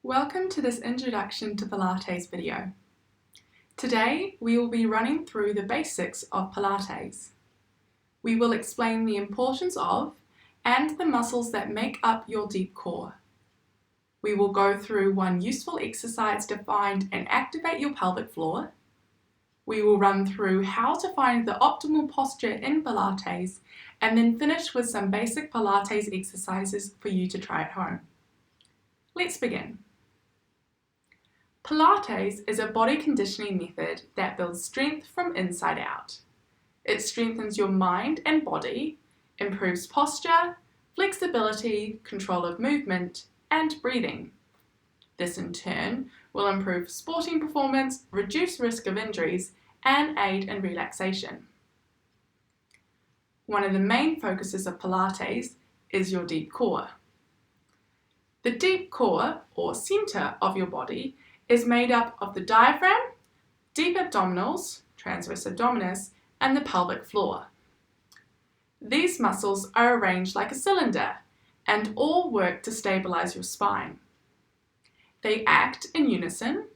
Welcome to this Introduction to Pilates video. Today we will be running through the basics of Pilates. We will explain the importance of and the muscles that make up your deep core. We will go through one useful exercise to find and activate your pelvic floor. We will run through how to find the optimal posture in Pilates and then finish with some basic Pilates exercises for you to try at home. Let's begin. Pilates is a body conditioning method that builds strength from inside out. It strengthens your mind and body, improves posture, flexibility, control of movement, and breathing. This in turn will improve sporting performance, reduce risk of injuries, and aid in relaxation. One of the main focuses of Pilates is your deep core. The deep core, or center of your body, is made up of the diaphragm, deep abdominals, transverse abdominis, and the pelvic floor. These muscles are arranged like a cylinder and all work to stabilize your spine. They act in unison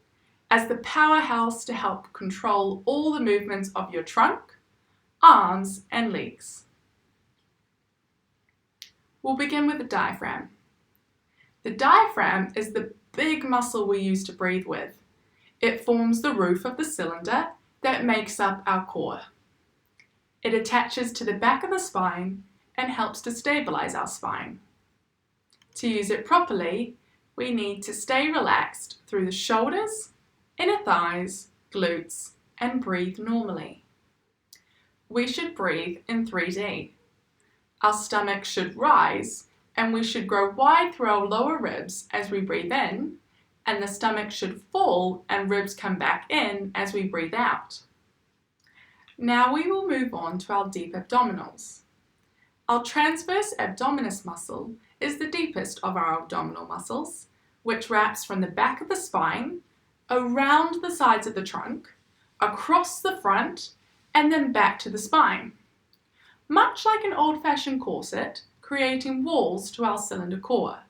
as the powerhouse to help control all the movements of your trunk, arms, and legs. We'll begin with the diaphragm. The diaphragm is the big muscle we use to breathe with. It forms the roof of the cylinder that makes up our core. It attaches to the back of the spine and helps to stabilize our spine. To use it properly, we need to stay relaxed through the shoulders, inner thighs, glutes, and breathe normally. We should breathe in 3D. Our stomach should rise and we should grow wide through our lower ribs as we breathe in, and the stomach should fall and ribs come back in as we breathe out. Now we will move on to our deep abdominals. Our transverse abdominis muscle is the deepest of our abdominal muscles, which wraps from the back of the spine, around the sides of the trunk, across the front, and then back to the spine. Much like an old-fashioned corset, creating walls to our cylinder core.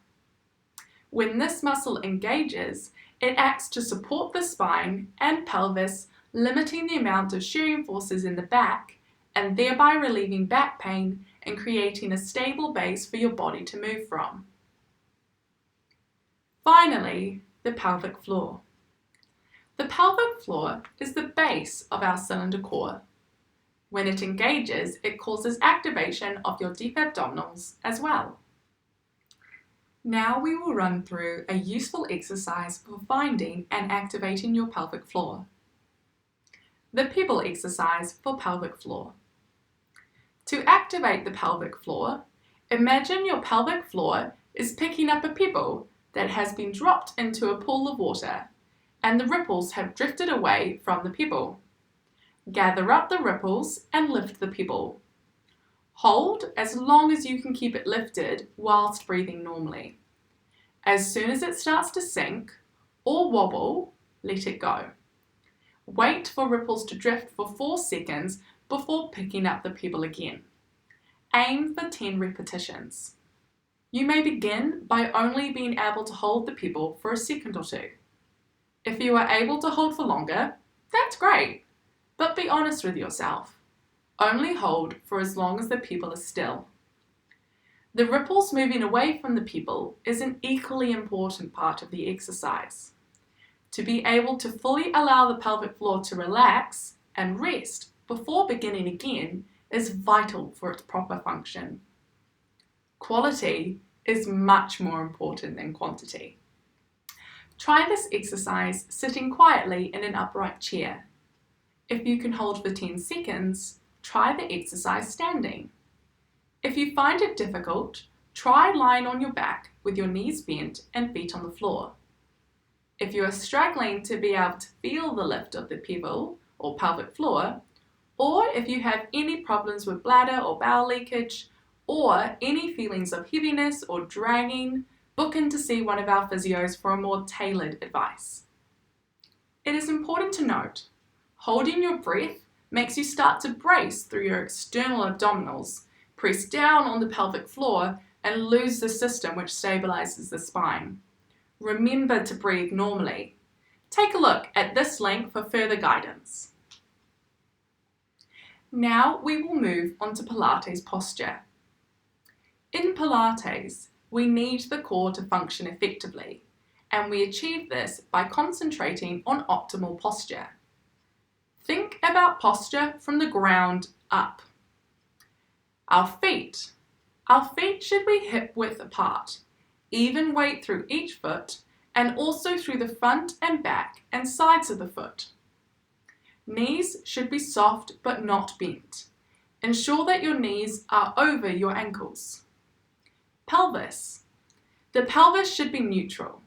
When this muscle engages, it acts to support the spine and pelvis, limiting the amount of shearing forces in the back and thereby relieving back pain and creating a stable base for your body to move from. Finally, the pelvic floor. The pelvic floor is the base of our cylinder core. When it engages, it causes activation of your deep abdominals as well. Now we will run through a useful exercise for finding and activating your pelvic floor. The pebble exercise for pelvic floor. To activate the pelvic floor, imagine your pelvic floor is picking up a pebble that has been dropped into a pool of water, and the ripples have drifted away from the pebble. Gather up the ripples and lift the pebble. Hold as long as you can keep it lifted whilst breathing normally. As soon as it starts to sink or wobble, let it go. Wait for ripples to drift for 4 seconds before picking up the pebble again. Aim for 10 repetitions. You may begin by only being able to hold the pebble for a second or two. If you are able to hold for longer, that's great. But be honest with yourself. Only hold for as long as the pebble is still. The ripples moving away from the pebble is an equally important part of the exercise. To be able to fully allow the pelvic floor to relax and rest before beginning again is vital for its proper function. Quality is much more important than quantity. Try this exercise sitting quietly in an upright chair. If you can hold for 10 seconds, try the exercise standing. If you find it difficult, try lying on your back with your knees bent and feet on the floor. If you are struggling to be able to feel the lift of the pebble or pelvic floor, or if you have any problems with bladder or bowel leakage, or any feelings of heaviness or dragging, book in to see one of our physios for a more tailored advice. It is important to note, holding your breath makes you start to brace through your external abdominals, press down on the pelvic floor, and lose the system which stabilizes the spine. Remember to breathe normally. Take a look at this link for further guidance. Now we will move on to Pilates posture. In Pilates, we need the core to function effectively, and we achieve this by concentrating on optimal posture. Think about posture from the ground up. Our feet should be hip width apart, even weight through each foot, and also through the front and back and sides of the foot. Knees should be soft but not bent. Ensure that your knees are over your ankles. Pelvis. The pelvis should be neutral.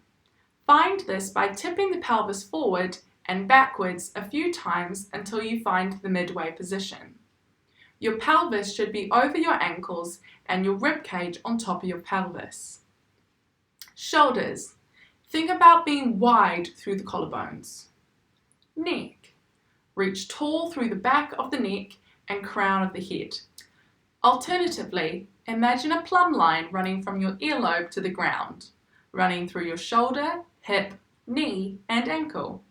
Find this by tipping the pelvis forward and backwards a few times until you find the midway position. Your pelvis should be over your ankles and your rib cage on top of your pelvis. Shoulders. Think about being wide through the collarbones. Neck. Reach tall through the back of the neck and crown of the head. Alternatively, imagine a plumb line running from your earlobe to the ground, running through your shoulder, hip, knee, and ankle.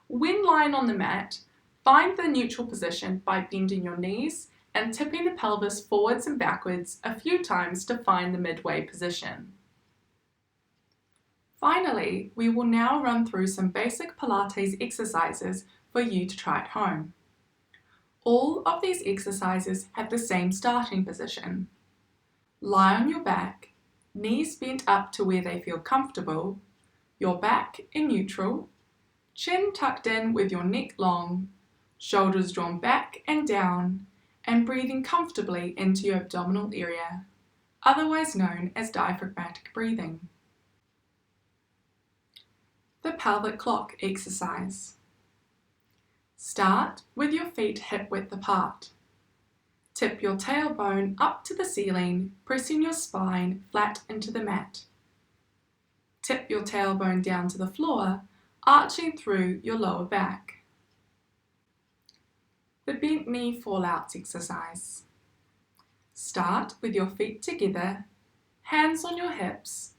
When lying on the mat, find the neutral position by bending your knees and tipping the pelvis forwards and backwards a few times to find the midway position. Finally, we will now run through some basic Pilates exercises for you to try at home. All of these exercises have the same starting position. Lie on your back, knees bent up to where they feel comfortable, your back in neutral, chin tucked in with your neck long, shoulders drawn back and down, and breathing comfortably into your abdominal area, otherwise known as diaphragmatic breathing. The pelvic clock exercise. Start with your feet hip width apart. Tip your tailbone up to the ceiling, pressing your spine flat into the mat. Tip your tailbone down to the floor, arching through your lower back. The bent knee fallouts exercise. Start with your feet together, hands on your hips.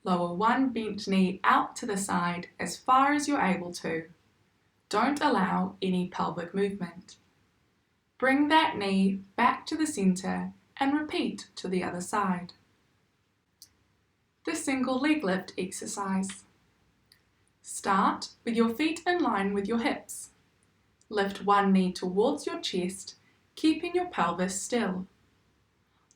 Lower one bent knee out to the side as far as you're able to. Don't allow any pelvic movement. Bring that knee back to the center and repeat to the other side. The single leg lift exercise. Start with your feet in line with your hips. Lift one knee towards your chest, keeping your pelvis still.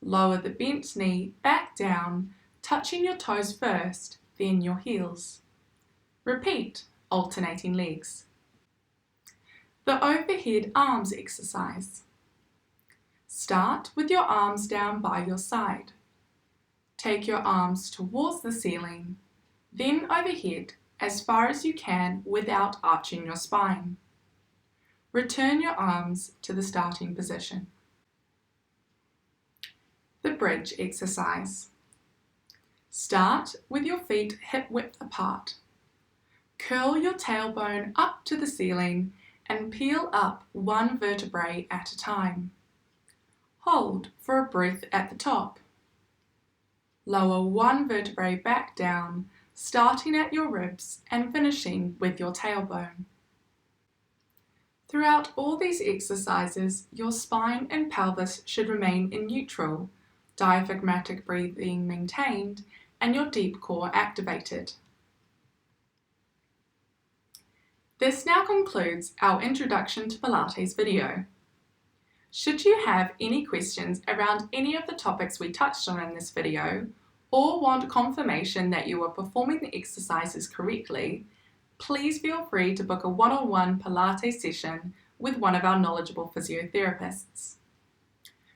Lower the bent knee back down, touching your toes first, then your heels. Repeat, alternating legs. The overhead arms exercise. Start with your arms down by your side. Take your arms towards the ceiling, then overhead as far as you can without arching your spine. Return your arms to the starting position. The bridge exercise. Start with your feet hip width apart. Curl your tailbone up to the ceiling and peel up one vertebrae at a time. Hold for a breath at the top. Lower one vertebrae back down, starting at your ribs and finishing with your tailbone. Throughout all these exercises, your spine and pelvis should remain in neutral, diaphragmatic breathing maintained, and your deep core activated. This now concludes our Introduction to Pilates video. Should you have any questions around any of the topics we touched on in this video, or want confirmation that you are performing the exercises correctly, please feel free to book a one-on-one Pilates session with one of our knowledgeable physiotherapists.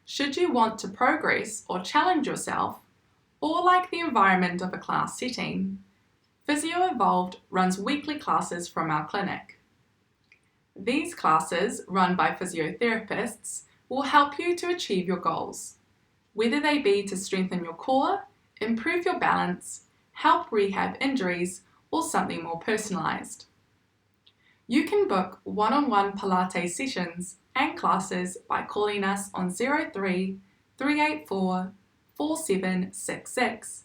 Should you want to progress or challenge yourself, or like the environment of a class setting, Physio Evolved runs weekly classes from our clinic. These classes, run by physiotherapists, will help you to achieve your goals, whether they be to strengthen your core, improve your balance, help rehab injuries, or something more personalised. You can book one-on-one Pilates sessions and classes by calling us on 03 384 4766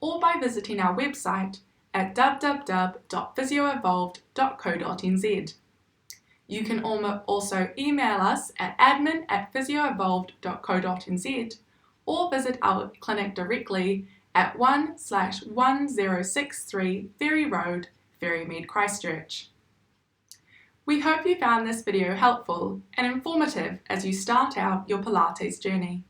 or by visiting our website at www.physioevolved.co.nz. You can also email us at admin@physioevolved.co.nz or visit our clinic directly at 1/1063 Ferry Road, Ferrymead, Christchurch. We hope you found this video helpful and informative as you start out your Pilates journey.